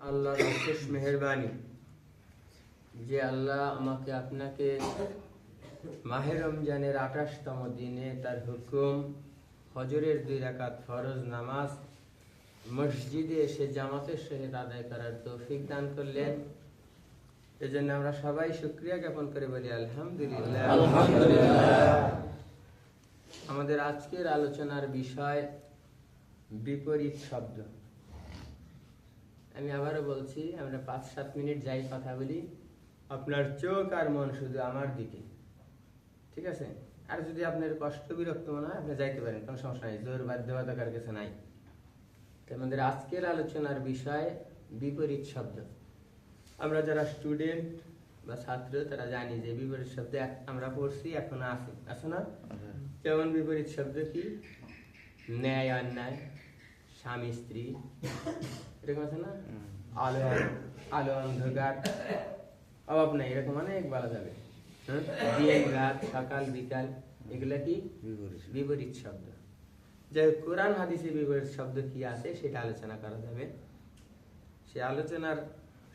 আল্লাহর অশেষ মেহেরবানি যে আল্লাহ আমাকে আপনাকে মাহে রমজানের 28তম দিনে তার হুকুম ফজরের 2 রাকাত ফরজ নামাজ মসজিদে এসে জামাতের সহিত আদায় করার তৌফিক দান করলেন। এজন্য আমরা সবাই শুকরিয়া জ্ঞাপন করে বলি আলহামদুলিল্লাহ। আমাদের আজকের আলোচনার বিষয় বিপরীত শব্দ। আমি আবারও বলছি, আমরা 5-7 মিনিট যাই কথা বলি, আপনার চোখ আর মন শুধু আমার দিকে, ঠিক আছে? আর যদি আপনার কষ্ট বিরক্ত মনে হয় আপনি যাইতে পারেন, কোনো সমস্যা নেই, জোর বাধ্যবাধকতার কিছু নাই। আমাদের আজকের আলোচনার বিষয় বিপরীত শব্দ। আমরা যারা স্টুডেন্ট বা ছাত্র তারা জানি যে বিপরীত শব্দ আমরা পড়ছি, এখনো আছে না? যেমন বিপরীত শব্দ কি? ন্যায় অন্যায়, স্বামী স্ত্রী, এরকম আছে না? আলো অন্ধকার, অভাব নাই, এরকম অনেক বলা যাবে। দিন রাত, সকাল বিকাল, এগুলা কি বিপরীত শব্দ। যে কোরআন হাদিসে বিপরীত শব্দ কি আছে সেটা আলোচনা করা যাবে। সে আলোচনার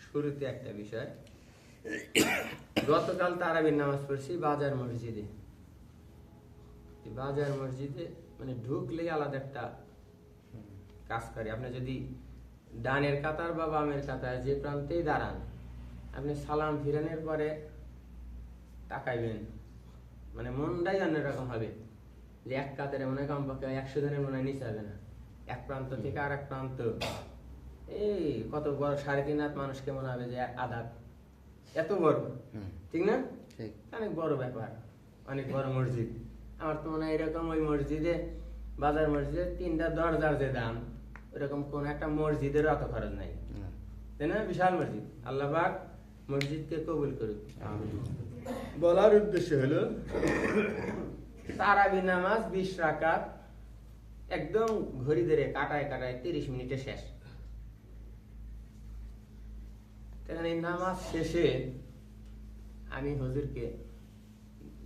শুরুতে একটা বিষয়, গতকাল তারাবির নামাজ পড়ছি বাজার মসজিদে। বাজার মসজিদে মানে ঢুকলেই আলাদা একটা কাজ করে। আপনি যদি ডানের কাতার বা বামের কাতার যে প্রান্তেই দাঁড়ান, আপনি সালাম ফিরানোর পরে তাকাইবেন, মানে মনটাই অন্যরকম হবে। যে এক কাতারে মনে হয় কমপক্ষে 100 জনের মনে হয় নিচে হবে না, এক প্রান্ত থেকে আর এক প্রান্ত এই কত বড় 3.5 হাত মানুষকে মনে হবে যে আদাত, এত বড়, ঠিক না? অনেক বড় ব্যাপার, অনেক বড় মসজিদ। আমার তো মনে হয় এরকম ওই মসজিদে, বাজার মসজিদে 3টা দরজার যে দাম, ওরকম কোন একটা মসজিদের অত খরচ নাই, তাই না? বিশাল মসজিদ। আল্লাহ পাক মসজিদকে কবুল করুক। বলার উদ্দেশ্য হলো তারাবি নামাজ 20 রাকাত একদম ঘড়ি ধরে কাটায় 30 মিনিটে শেষ। এই নামাজ শেষে আমি হুজুরকে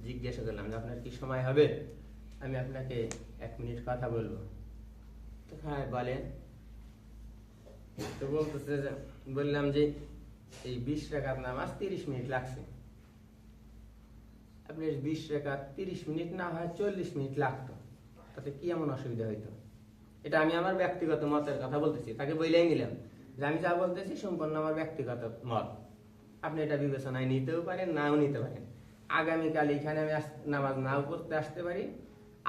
জিজ্ঞাসা করলাম যে আপনার কি সময় হবে, আমি আপনাকে 1 মিনিট কথা বলবো। তো হ্যাঁ বলেন। তো বলতেছে, বললাম যে এই 20 রাকাত নামাজ 30 মিনিট লাগছে। আপনার 20 রাকাত 30 মিনিট না হয় 40 মিনিট লাগতো, তাতে কি এমন অসুবিধা হইতো? এটা আমি আমার ব্যক্তিগত মতের কথা বলতেছি, তাকে বইলেই নিলাম যে আমি যা বলতেছি সম্পূর্ণ আমার ব্যক্তিগত মত, আপনি এটা বিবেচনায় নিতেও পারেন, নাও নিতে পারেন। আগামীকাল এখানে আমি নামাজ নাও পড়তে আসতে পারি,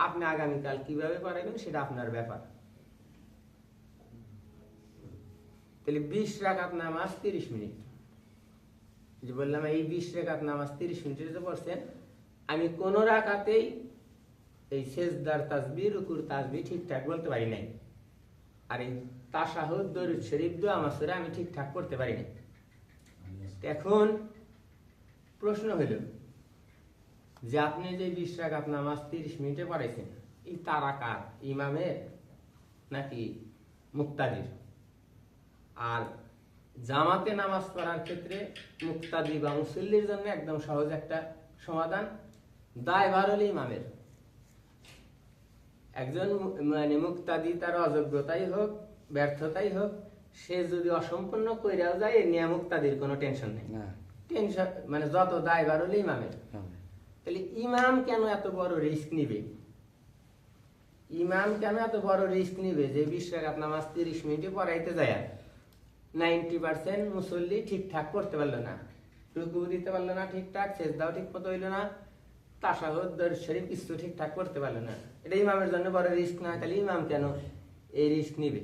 আপনি আগামীকাল কিভাবে পড়াবেন সেটা আপনার ব্যাপার। তাহলে 20 রাকাত নামাজ 30 মিনিট, যে বললাম এই 20 রাকাত নামাজ 30 মিনিটের যে পড়ছেন, আমি কোন রাকাতেই এই সেজদার তাসবিহ, রুকুর তাসবিহ ঠিকঠাক বলতে পারি নাই, আর এই তাশাহুদ, দরুদ শরীফ, দোয়া মাসুরা আমি ঠিকঠাক করতে পারি নাই। এখন প্রশ্ন হইল যে আপনি যে 20 রাকাত নামাজ 30 মিনিটে পড়াইছেন, এই তারা কার, ইমামের নাকি মুক্তাদির? আর জামাতে নামাজ পড়ার ক্ষেত্রে মুক্তাদি বা মুসল্লির জন্য একদম সহজ একটা সমাধান, দায়ভার হলো ইমামের। একজন মানে মুক্তাদি, তার অযোগ্যতাই হোক ব্যর্থতাই হোক, সে যদি অসম্পূর্ণ কইরাও যায়, এ নিয়ে মুক্তাদির কোনো টেনশন নেই। টেনশন মানে যত দায়ভার হলো ইমামের। তাহলে ইমাম কেন এত বড় রিস্ক নিবে? ইমাম কেন এত বড় রিস্ক নিবে যে 20 রাকাত নামাজ 30 মিনিটে পড়াইতে যায় 90% মুসল্লি ঠিকঠাক করতে পারলো না, রুকু দিতে পারলো না ঠিকঠাক, সেজদাও ঠিক মতো হইলো না, তাশাহুদ, দরুদ শরীফ কিছু ঠিকঠাক করতে পারলো না, এটা ইমামের জন্য বড় রিস্ক না? তাহলে ইমাম কেন এই রিস্ক নিবে?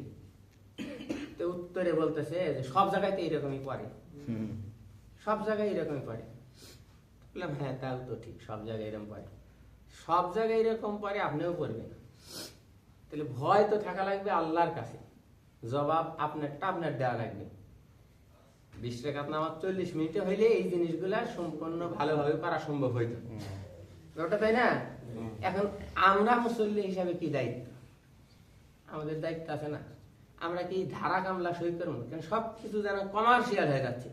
তো উত্তরে বলতেছে যে সব জায়গায় তো এইরকমই পড়ে, সব জায়গায় এরকমই পড়ে। বললাম হ্যাঁ তাও তো ঠিক, সব জায়গায় এরকম পড়ে, সব জায়গায় এরকম পড়ে, আপনিও পড়বেন। তাহলে ভয় তো থাকা লাগবে আল্লাহর কাছে, জবাব আপনার দেওয়া লাগবে। 20 রাকাত নামাজ 40 মিনিটে হইলে এই জিনিসগুলা সম্পূর্ণ ভালোভাবে করা সম্ভব হইতো, ওটা তাই না? এখন আমরা মুসল্লি হিসাবে কি দায়িত্ব? আমাদের দায়িত্ব আছে না? আমরা কি ধারা কামলা সই করবো? কেন সবকিছু যেন কমার্শিয়াল হয়ে যাচ্ছে।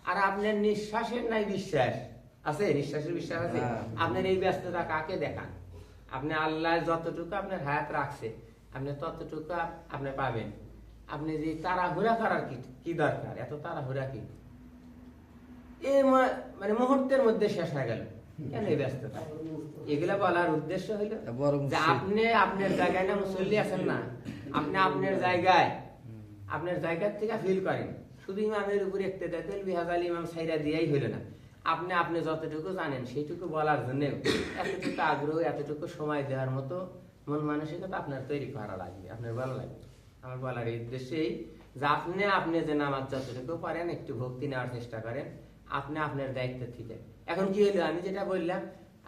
আর আপনার নিঃশ্বাসের নাই বিশ্বাস আছে? নিঃশ্বাসের বিশ্বাস আছে? আপনার এই ব্যস্ততা কাকে দেখান? আপনি আল্লাহ যতটুকু আপনার হায়াত রাখছে, আপনি ততটুকু আপনি পাবেন। আপনি যে তাড়াহুড়া করার কি দরকার, এত তাড়াহুড়া কি, মানে মুহূর্তের মধ্যে শেষ হয়ে গেল, কেন এই ব্যস্ততা? এগুলা বলার উদ্দেশ্য হইল যে আপনি আপনার জায়গায় না মুসল্লি আছেন না, আপনি আপনার জায়গায় আপনার জায়গার থেকে ফিল করেন। শুধু ইমামের উপরে ইক্তেদাতুল বিহাজাল ইমাম সাইরা দিয়াই হইল না, আপনি যতটুকু জানেন সেইটুকু বলার জন্য এতটুকু আগ্রহ, এতটুকু সময় দেওয়ার মতো মন মানসিকতা আপনার তৈরি করা লাগবে, আপনার ভালো লাগবে। আমার বলার এই উদ্দেশ্যেই যে আপনি যে নামাজ যতটুকু পারেন একটু ভক্তি নেওয়ার চেষ্টা করেন, আপনি আপনার দায়িত্ব থেকে। এখন কি হইলো, আমি যেটা বললাম,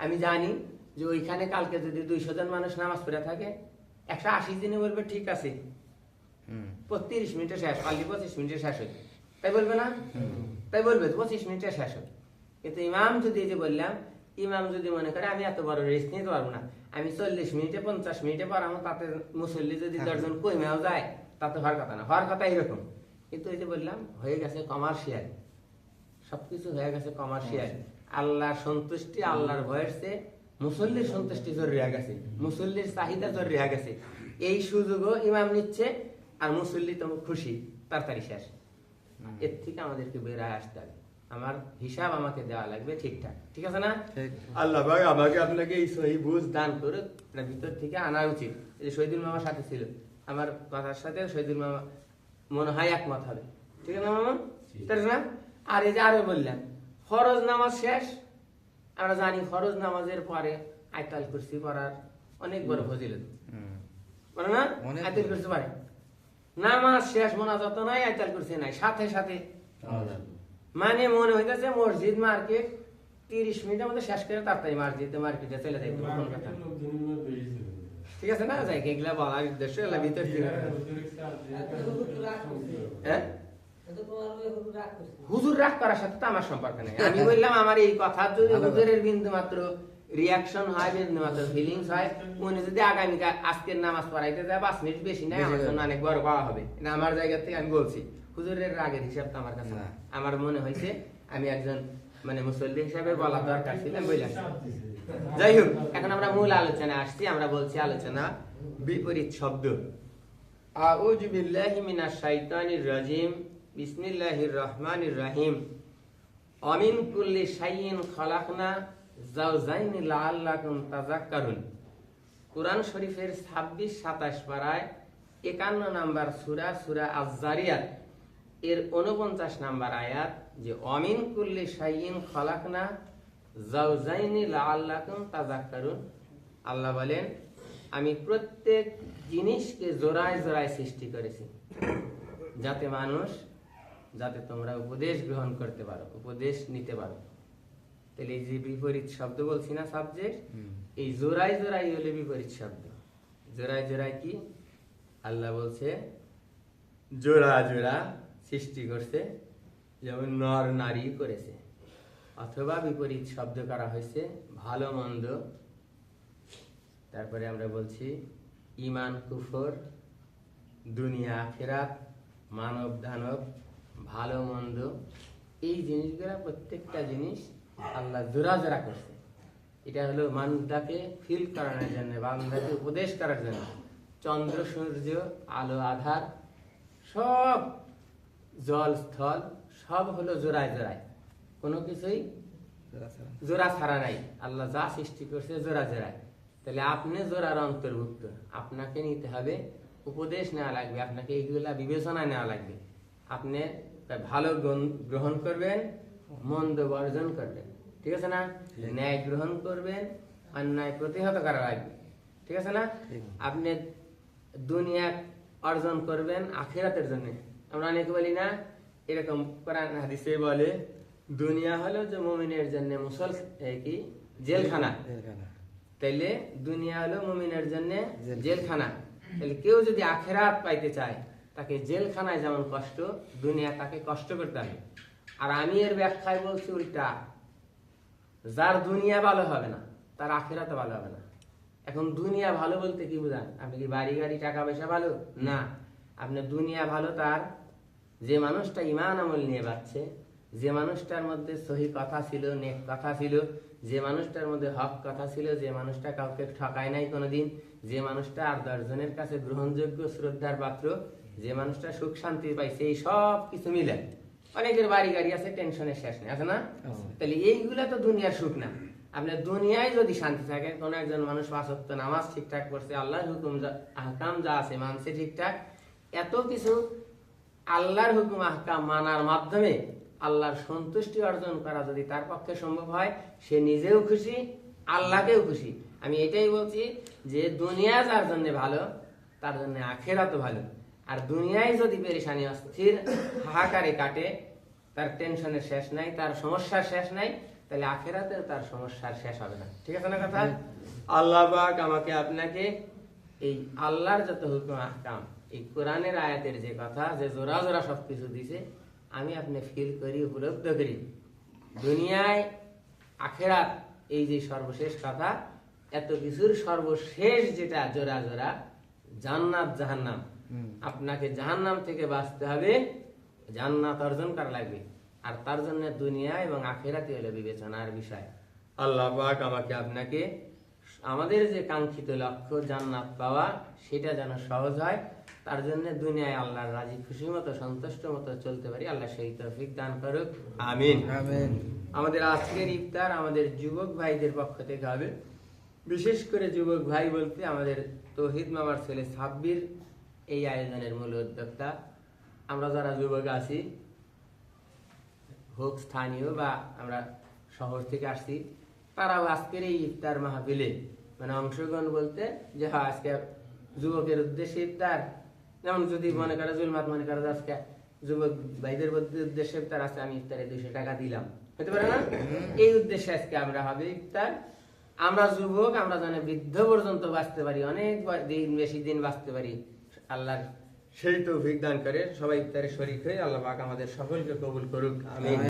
আমি জানি যে ওইখানে কালকে যদি 200 জন মানুষ নামাজ পড়ে থাকে, 180 দিনে বলবে ঠিক আছে 30 মিনিটে শেষ, অনলি 25 মিনিটে শেষ হইবে, তাই বলবে না? তাই বলবে 25 মিনিটে শেষ হবে। কিন্তু ইমাম যদি, এই যে বললাম, ইমাম যদি মনে করে আমি এত বড় রেস্ট নিতে পারবো না, আমি 40 মিনিটে 50 মিনিটে পড়াবো, তাতে মুসল্লি যদি 10 জন কমেও যায় তাতে হওয়ার কথা না, হওয়ার কথা এরকম। কিন্তু এই যে বললাম, হয়ে গেছে কমার্শিয়াল, সবকিছু হয়ে গেছে কমার্শিয়াল। আল্লাহর সন্তুষ্টি, আল্লাহর ভয়ের চেয়ে মুসল্লির সন্তুষ্টি জরুরি হয়ে গেছে, মুসল্লির চাহিদা জরুরি হয়ে গেছে। এই সুযোগও ইমাম নিচ্ছে, আর মুসল্লি তো খুশি, তাড়াতাড়ি শেষ। এর থেকে আমাদেরকে বেরায় আসতে হবে, আমার হিসাব আমাকে দেওয়া লাগবে ঠিকঠাক, ঠিক আছে না? আল্লাহ ভাই আমাকে আপনাকে এই সহি বুঝ দান করে ভিতর থেকে আনা উচিত। এই যে শহীদুল মামার সাথে ছিল, আমার কথার সাথে শহীদুল মামা মনে হয় একমত হবে, ঠিক আছে না মামা? তাই না? আর এই যে আরো বললাম, ফরজ নামাজ শেষ, আমরা জানি ফরজ নামাজের পরে আয়াতুল কুরসি পড়ার অনেক বড় ফজিলত, বলে না? আয়াতুল কুরসি পড়ে, নামাজ শেষ, মোনাজাত নাই, আয়াতুল কুরসি নাই, সাথে সাথে মানে মনে হইতেছে মসজিদ মার্কেট 30 মিনিটের মধ্যে শেষ করে তাড়াতাড়ি মার্কেটে চলে যাইতে, কোন কথা, ঠিক আছে না? যাই এগুলা বলার উদ্দেশ্য এগুলা ভিতর থেকে হুজুর রাগ করার সাথে তো আমার সম্পর্ক নেই। আমি বললাম আমার এই কথা যদি হুজুরের বিন্দু মাত্র রিয়াকশন হয়, বিন্দু মাত্র ফিলিংস হয়, উনি যদি আগামীকাল আজকের নামাজ পড়াইতে যায় 5 মিনিট বেশি নাই, আমার জন্য অনেক বড় পাওয়া হবে। এটা আমার জায়গা থেকে আমি বলছি, হুজুরের রাগের হিসাব তো আমার কাছে না। আমার মনে হয়েছে আমি একজন মানে মুসল্লি হিসাবে বলা দরকার ছিল, আমি বললাম। যাই হোক, এখন আমরা মূল আলোচনায় আসছি। আমরা বলছি আলোচনা বিপরীত শব্দ। আউযু বিল্লাহি মিনাশ শাইতানির রাজিম, বিসমিল্লাহির রহমানির রহিম। অমিন কুল্লি শাইইন খালাকনা যাওজাইনি লাআল্লাকুম তাযাক্কারুন। কুরআন শরীফের 26-27 পারায় 51 নাম্বার সূরা, সূরা আয-যারিয়াত এর 49 নাম্বার আয়াত, যে অমিন কুল্লি শাইইন খালাকনা যাওজাইনি লাআল্লাকুম তাযাক্কারুন। আল্লাহ বলেন, আমি প্রত্যেক জিনিসকে জোড়ায় জোড়ায় সৃষ্টি করেছি, যাতে তোমরা উপদেশ গ্রহণ করতে পারো, উপদেশ নিতে পারো। তাহলে এই যে বিপরীত শব্দ বলছি না, সাবজেক্ট, এই জোড়ায় জোড়াই হলে বিপরীত শব্দ। জোড়ায় জোড়ায় কি? আল্লাহ বলছে জোড়া জোড়া সৃষ্টি করছে, যেমন নর নারী করেছে। অথবা বিপরীত শব্দ করা হয়েছে ভালো মন্দ। তারপরে আমরা বলছি ঈমান কুফর, দুনিয়া আখিরাত, মানব দানব, ভালো মন্দ, এই জিনিসগুলা প্রত্যেকটা জিনিস আল্লাহ জোড়া জোড়া করছে। এটা হলো বান্দাকে ফিল করানোর জন্য, বান্দাকে উপদেশ করার জন্য। চন্দ্র সূর্য, আলো আধার, সব জল স্থল, সব হলো জোড়ায় জোড়ায়, কোনো কিছুই জোড়া ছাড়া নাই। আল্লাহ যা সৃষ্টি করছে জোড়া জোড়ায়। তাহলে আপনি জোড়ার অন্তর্ভুক্ত, আপনাকে নিতে হবে, উপদেশ নেওয়া লাগবে, আপনাকে এইগুলা বিবেচনায় নেওয়া লাগবে। আপনি ভালো গ্রহণ করবেন, মন্দ বর্জন করবেন, ঠিক আছে না? ন্যায় গ্রহণ করবেন, অন্যায় প্রতিহত করা লাগবে, ঠিক আছে না? আপনি দুনিয়া অর্জন করবেন আখিরাতের জন্য। আমরা অনেকে বলি না, এরকম কোরআন হাদিসে বলে দুনিয়া হলো যে মুমিনের জন্য কি জেলখানা। তাইলে দুনিয়া হলো মুমিনের জন্য জেলখানা। তাহলে কেউ যদি আখিরাত পাইতে চায়, তাকে জেলখানায় যেমন কষ্ট, দুনিয়া তাকে কষ্ট করতে হবে। আর আমি এর ব্যাখ্যায় বলছি উল্টা, যার দুনিয়া ভালো হবে না তার আখিরাত ভালো হবে না। এখন দুনিয়া ভালো বলতে কি বুঝান? আপনি কি বাড়ি গাড়ি টাকা পয়সা ভালো না? আপনার দুনিয়া ভালো তার, যে মানুষটা ঈমান আমল নিয়ে বাঁচছে, যে মানুষটার মধ্যে সহি কথা ছিল, নেক কথা ছিল, যে মানুষটার মধ্যে হক কথা ছিল, যে মানুষটা কাউকে ঠকায় নাই কোনোদিন, যে মানুষটা আর 10 জনের কাছে গ্রহণযোগ্য, শ্রদ্ধার পাত্র, যে মানুষটা সুখ শান্তি পাইছে এই সব কিছু মিলে, অনেকের বাড়ি গাড়ি আছে, টেনশনের শেষ নেই, আছে না? তাহলে এইগুলা তো দুনিয়ার সুখ না। আপনার দুনিয়ায় যদি শান্তি থাকে, কোন একজন মানুষ 5 ওয়াক্ত নামাজ ঠিকঠাক করছে, আল্লাহর হুকুম আহকাম যা আছে মানছে ঠিকঠাক, এত কিছু আল্লাহর হুকুম আহকাম মানার মাধ্যমে আল্লাহর সন্তুষ্টি অর্জন করা যদি তার পক্ষে সম্ভব হয়, সে নিজেও খুশি, আল্লাহকেও খুশি। আমি এটাই বলছি যে দুনিয়া যার জন্য ভালো, তার জন্য আখেরাতও ভালো। আর দুনিয়ায় যদি পেরেশানি অস্থির হাহাকারে কাটে, তার টেনশনের শেষ নাই, তার সমস্যার শেষ নাই, তাহলে আখেরাতেও তার সমস্যার শেষ হবে না। ঠিক আছে না কথা? আল্লাহ পাক আমাকে আপনাকে এই আল্লাহর যত হুকুম আহকাম, এই কোরআনের আয়াতের যে কথা, যে জোড়া জোড়া সবকিছু দিছে, আমি আপনি ফিল করি, উপলব্ধ করি। দুনিয়ায় আখেরাত এই যে সর্বশেষ কথা, এত কিছুর সর্বশেষ যেটা জোড়া জোড়া, জান্নাত জাহান্নাম। আপনাকে জাহান্নাম থেকে বাঁচতে হবে, জান্নাত অর্জন করা লাগবে। আর তার জন্য দুনিয়া এবং আখেরাতে হলো বিবেচনার বিষয়। আল্লাহ পাক আমাকে আপনাকে আমাদের যে কাঙ্ক্ষিত লক্ষ্য জান্নাত পাওয়া, সেটা যেন সহজ হয়, তার জন্য দুনিয়ায় আল্লাহর রাজি খুশি মতো সন্তুষ্ট মতো চলতে পারি। আল্লাহ সেই তৌফিক দান করুক, আমিন আমিন। আমাদের আজকের ইফতার আমাদের যুবক ভাইদের পক্ষ থেকে হবে। বিশেষ করে যুবক ভাই বলতে আমাদের তৌহিদ মামার ছেলে সাব্বির এই আয়োজনের মূল উদ্যোক্তা। আমরা যারা যুবক আছি, হোক স্থানীয় বা আমরা শহর থেকে আসছি, তারাও আজকের এই ইফতার মাহফিলে মানে অংশগ্রহণ বলতে যে হ্যাঁ আজকে যুবকের উদ্দেশ্যে ইফতার, যেমন যদি মনে করে জুলমাত মনে করে আজকে যুবক ভাইদের উদ্দেশ্যে ইফতার আছে, আমি ইফতারে 200 টাকা দিলাম, হতে পারে না? এই উদ্দেশ্যে আজকে আমরা হবে ইফতার। আমরা যুবক, আমরা যেন বৃদ্ধ পর্যন্ত বাঁচতে পারি, অনেক দিন বেশি দিন বাঁচতে পারি, আল্লাহর সেই তৌফিক দান করে। সবাই ইফতারে শরীক হয়ে আল্লাহ পাক আমাদের সকলকে কবুল করুক, আমিন।